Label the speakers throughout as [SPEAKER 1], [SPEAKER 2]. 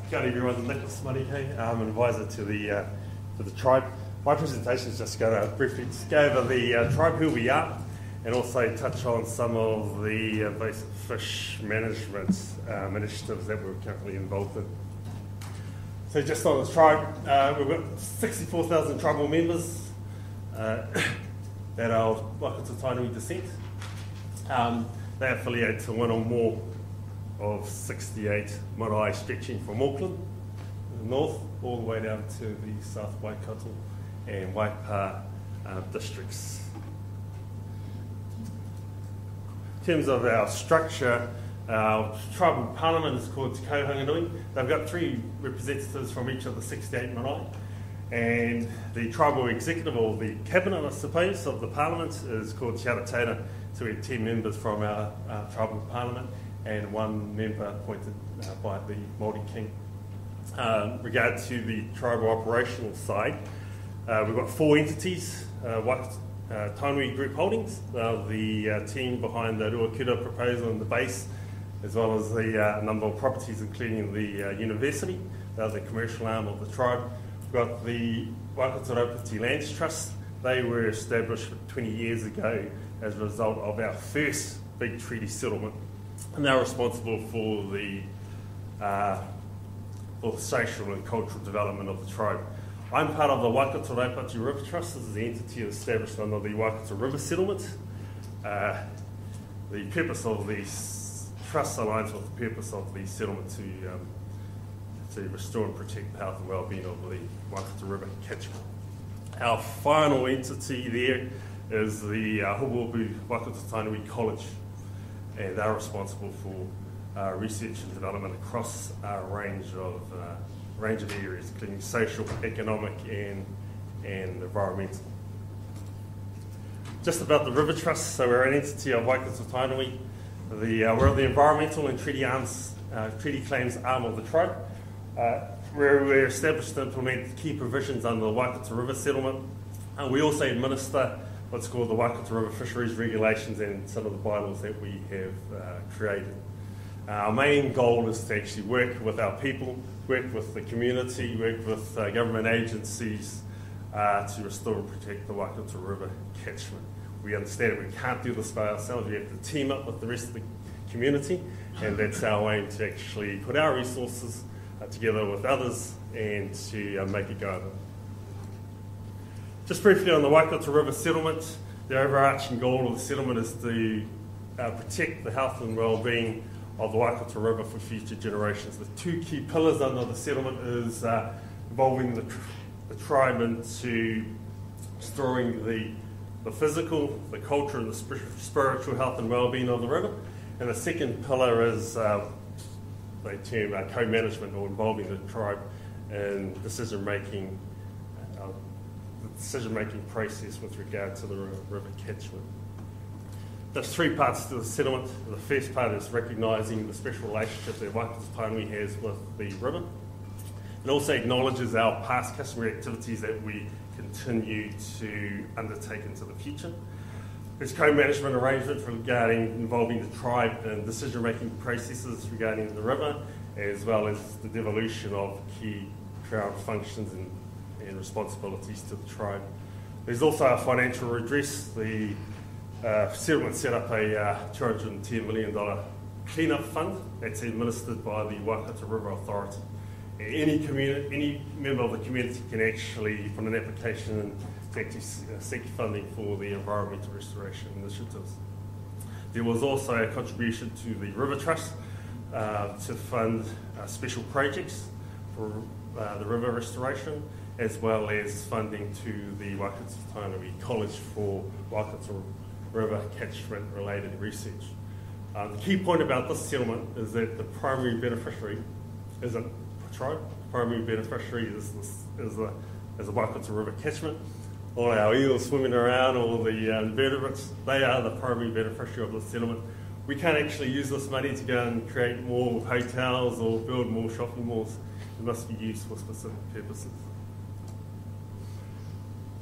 [SPEAKER 1] Kia ora everyone, Nicholas Manukau. I'm an advisor to the tribe. My presentation is just going to briefly go over the tribe, who we are, and also touch on some of the invasive fish management initiatives that we're currently involved in. So just on the tribe, we've got 64,000 tribal members that are of Waikato-Tainui descent. They affiliate to one or more of 68 marae stretching from Auckland in the north all the way down to the South Waikato and Waipa districts. In terms of our structure, our tribal parliament is called Te Kauhanganui. They've got 3 representatives from each of the 68 marae, and the tribal executive, or the cabinet I suppose, of the parliament is called Te Aratara. So we have 10 members from our tribal parliament and 1 member appointed by the Māori King. In regard to the tribal operational side, we've got 4 entities. Waikato-Tainui Group Holdings, the team behind the Ruakura proposal and the base, as well as the number of properties including the university. They're the commercial arm of the tribe. We've got the Waikato River LERNZ Trust. They were established 20 years ago as a result of our first big treaty settlement, and they're responsible for the social and cultural development of the tribe. I'm part of the Waikato River Trust. This is the entity established under the Waikato River Settlement. The purpose of the trust aligns with the purpose of the settlement to restore and protect the health and well-being of the Waikato River catchment. Our final entity there is the Hobuopu Waikato-Tainui College, and they're responsible for research and development across a range of areas, including social, economic, and environmental. Just about the River Trust, so we're an entity of Waikato-Tainui. We're the environmental and treaty claims arm of the tribe. We're established to implement key provisions under the Waikato River Settlement. We also administer what's called the Waikato River Fisheries Regulations and some of the bylaws that we have created. Our main goal is to actually work with our people, work with the community, work with government agencies to restore and protect the Waikato River catchment. We understand that we can't do this by ourselves. We have to team up with the rest of the community, and that's our aim, to actually put our resources together with others and to make it go on. Just briefly on the Waikato River Settlement, the overarching goal of the settlement is to protect the health and well-being of the Waikato River for future generations. The 2 key pillars under the settlement is involving the tribe into restoring the physical, the cultural and the spiritual health and well-being of the river. And the second pillar is they term co-management, or involving the tribe in decision-making process with regard to the river catchment. There's 3 parts to the settlement. The first part is recognising the special relationship that Waikato-Tainui has with the river. It also acknowledges our past customary activities that we continue to undertake into the future. There's co-management arrangements involving the tribe in decision-making processes regarding the river, as well as the devolution of key Trout functions and responsibilities to the tribe. There's also a financial redress. The settlement set up a $210 million clean-up fund that's administered by the Waikato River Authority. Any member of the community can actually put an application and actually seek funding for the environmental restoration initiatives. There was also a contribution to the River Trust to fund special projects for the river restoration, as well as funding to the Waikato-Tainui College for Waikato River catchment related research. The key point about this settlement is that the primary beneficiary isn't the tribe. The primary beneficiary is the Waikato River catchment. All our eels swimming around, all the invertebrates, they are the primary beneficiary of the settlement. We can't actually use this money to go and create more hotels or build more shopping malls. It must be used for specific purposes.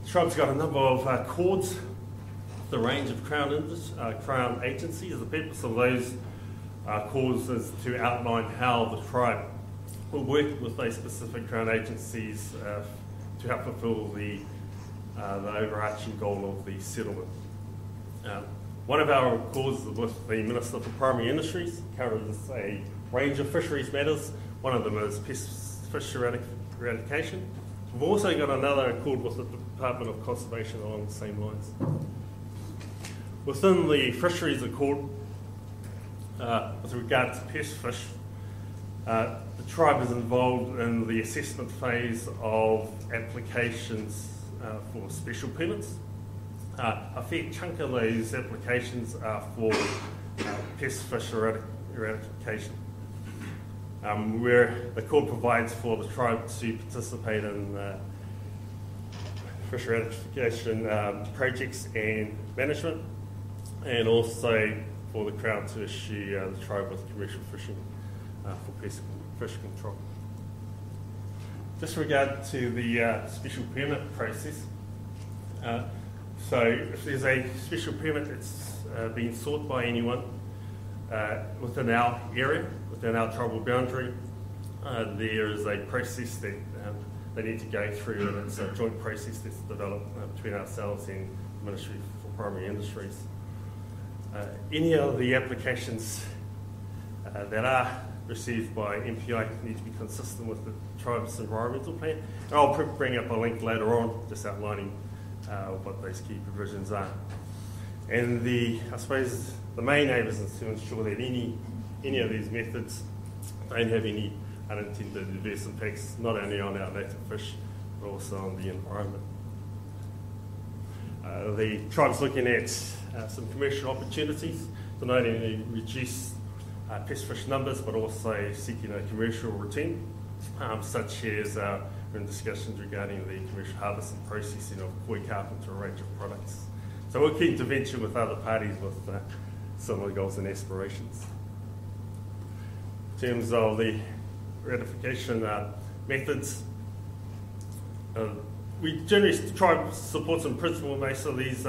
[SPEAKER 1] The tribe's got a number of cords, the range of Crown agencies. The purpose of those cords is to outline how the tribe we'll work with those specific Crown agencies to help fulfil the overarching goal of the settlement. One of our causes with the Minister for Primary Industries covers a range of fisheries matters. One of them is fish eradication. We've also got another accord with the Department of Conservation along the same lines. Within the Fisheries Accord, with regard to pest fish, the tribe is involved in the assessment phase of applications for special permits. A fair chunk of those applications are for pest fish eradication, where the court provides for the tribe to participate in fish eradication projects and management, and also for the Crown to issue the tribe with commercial fishing for pest fish control. Just regard to the special permit process. So if there's a special permit that's being sought by anyone within our area, within our tribal boundary, there is a process that they need to go through, and it's a joint process that's developed between ourselves and the Ministry for Primary Industries. Any of the applications that are received by MPI need to be consistent with the tribe's environmental plan. And I'll bring up a link later on just outlining what those key provisions are. And I suppose the main aim is to ensure that any of these methods don't have any unintended adverse impacts, not only on our native fish, but also on the environment. The tribe's looking at some commercial opportunities to not only reduce pest fish numbers, but also seeking a commercial return, such as we're in discussions regarding the commercial harvest and processing of koi carp into a range of products. So we're keen to venture with other parties with similar goals and aspirations. In terms of the ratification methods, we generally try to support in principle most of these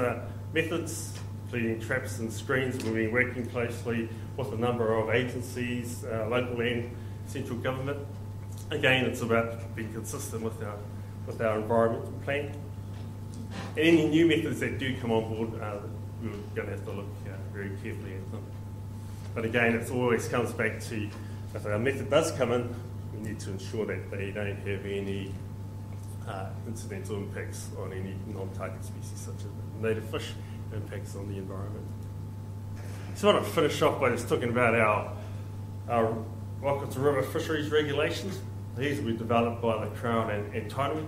[SPEAKER 1] methods, including traps and screens. We've been working closely with a number of agencies, local and central government. Again, it's about being consistent with our environmental plan. Any new methods that do come on board, we're going to have to look very carefully at them. But again, it always comes back to, if a method does come in, we need to ensure that they don't have any incidental impacts on any non-target species, such as native fish, impacts on the environment. So I want to finish off by just talking about our Waikato River Fisheries regulations. These were developed by the Crown and Tainui.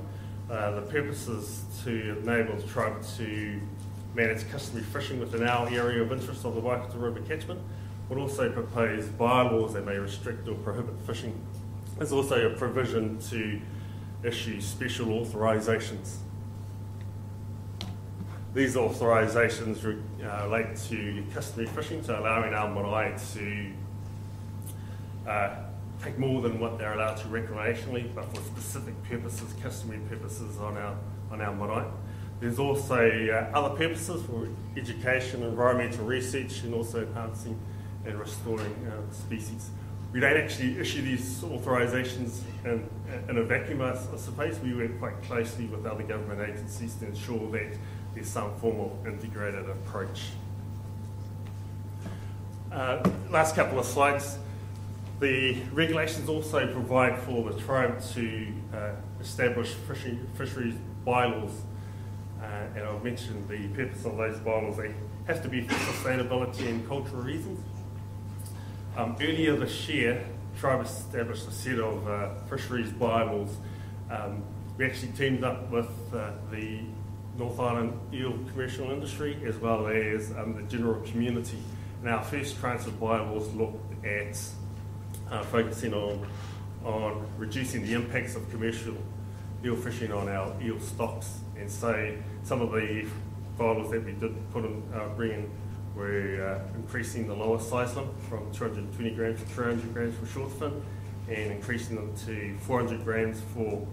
[SPEAKER 1] The purpose is to enable the tribe to manage customary fishing within our area of interest of the Waikato River catchment, but also propose bylaws that may restrict or prohibit fishing. There's also a provision to issue special authorisations. These authorisations relate to customary fishing, so allowing our marae to take more than what they're allowed to recreationally, but for specific purposes, customary purposes on our marae. There's also other purposes for education, environmental research, and also enhancing and restoring species. We don't actually issue these authorisations in a vacuum, I suppose. We work quite closely with other government agencies to ensure that there's some form of integrated approach. Last couple of slides. The regulations also provide for the tribe to establish fisheries bylaws, and I've mentioned the purpose of those bylaws. They have to be for sustainability and cultural reasons. Earlier this year, the tribe established a set of fisheries bylaws. We actually teamed up with the North Island eel commercial industry as well as the general community. And our first tranche of bylaws looked at focusing on reducing the impacts of commercial eel fishing on our eel stocks. And so some of the bylaws that we did bring in were increasing the lower size limit from 220 grams to 300 grams for short fin, and increasing them to 400 grams for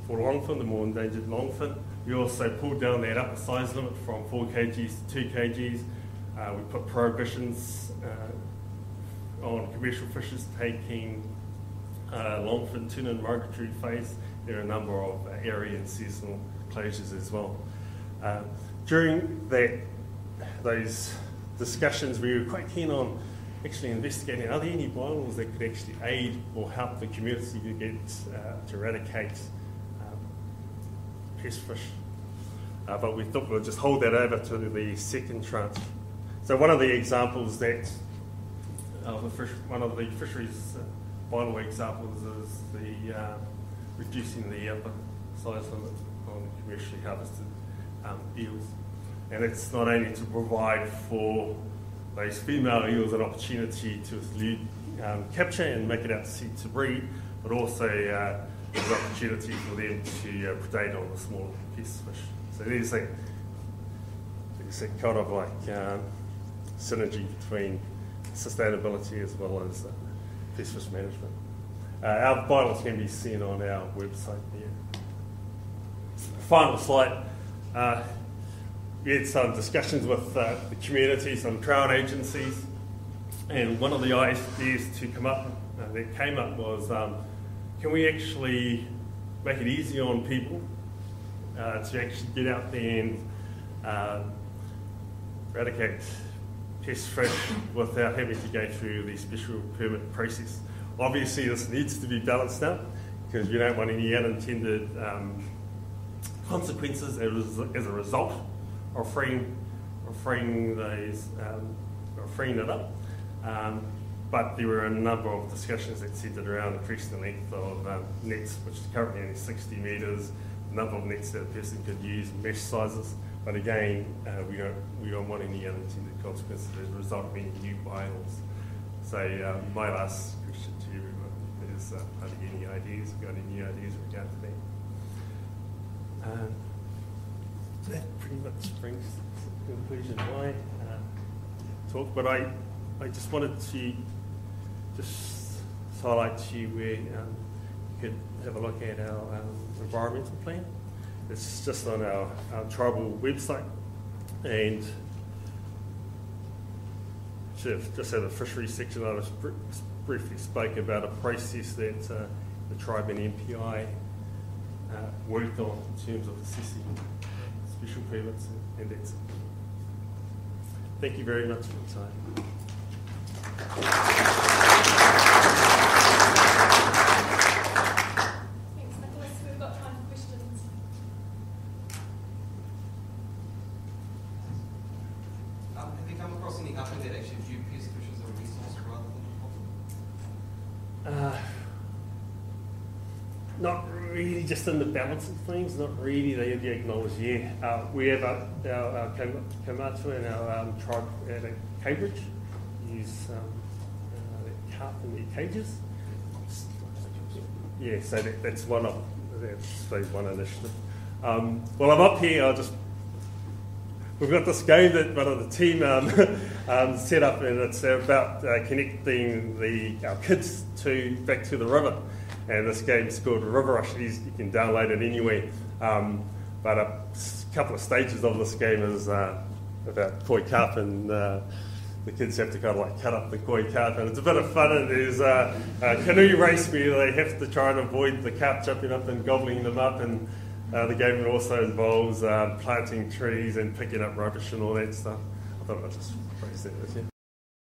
[SPEAKER 1] longfin, the more endangered longfin. We also pulled down that upper size limit from 4 kgs to 2 kgs. We put prohibitions on commercial fishers taking long-fin tuna and migratory phase. There are a number of area and seasonal closures as well. During those discussions, we were quite keen on actually investigating, are there any bylaws that could actually aid or help the community to eradicate pest fish? But we thought we'll just hold that over to the second tranche. So one of the examples one of the fisheries bylaw examples is the reducing the upper size limit on commercially harvested eels. And it's not only to provide for those female eels an opportunity to elude capture and make it out to sea to breed, but also there's an opportunity for them to predate on the smaller pest fish. So there's a kind of like synergy between sustainability as well as pest fish management. Our bylaws can be seen on our website there. Final slide. We had some discussions with the community, some trout agencies, and one of the ideas that came up was, can we actually make it easy on people to actually get out there and eradicate pest fish without having to go through the special permit process? Obviously, this needs to be balanced out because you don't want any unintended consequences as a result of freeing it up. But there were a number of discussions that centred around increasing the length of nets, which is currently only 60 metres, the number of nets that a person could use, mesh sizes. But again, we don't want any unintended consequences as a result of any new bylaws. So my last question to everyone is, are there any ideas? Got any new ideas in regard to that? That pretty much brings to the conclusion of my talk. But I just wanted to just highlight to you where you could have a look at our environmental plan. It's just on our tribal website, and just had a fisheries section. I just briefly spoke about a process that the tribe and MPI worked on in terms of assessing special permits, and that's it. Thank you very much for your time.
[SPEAKER 2] Thanks, Nicholas. We've got time for questions.
[SPEAKER 3] Have you come across any company that actually view pest fish as a resource rather than a problem?
[SPEAKER 1] Not really, just in the balance of things, not really. They acknowledge, we have our Kaumatu and our tribe at Cambridge use carp in their cages. Yeah, so that's one initiative. Well, I'm up here. We've got this game that one of the team set up, and it's about connecting our kids back to the river. And this game's called River Rush. You can download it anywhere. But a couple of stages of this game is about koi carp, and the kids have to kind of like cut up the koi carp, and it's a bit of fun. And there's a canoe race where they have to try and avoid the carp jumping up and gobbling them up. And the game also involves planting trees and picking up rubbish and all that stuff. I thought I'd just raise that with you.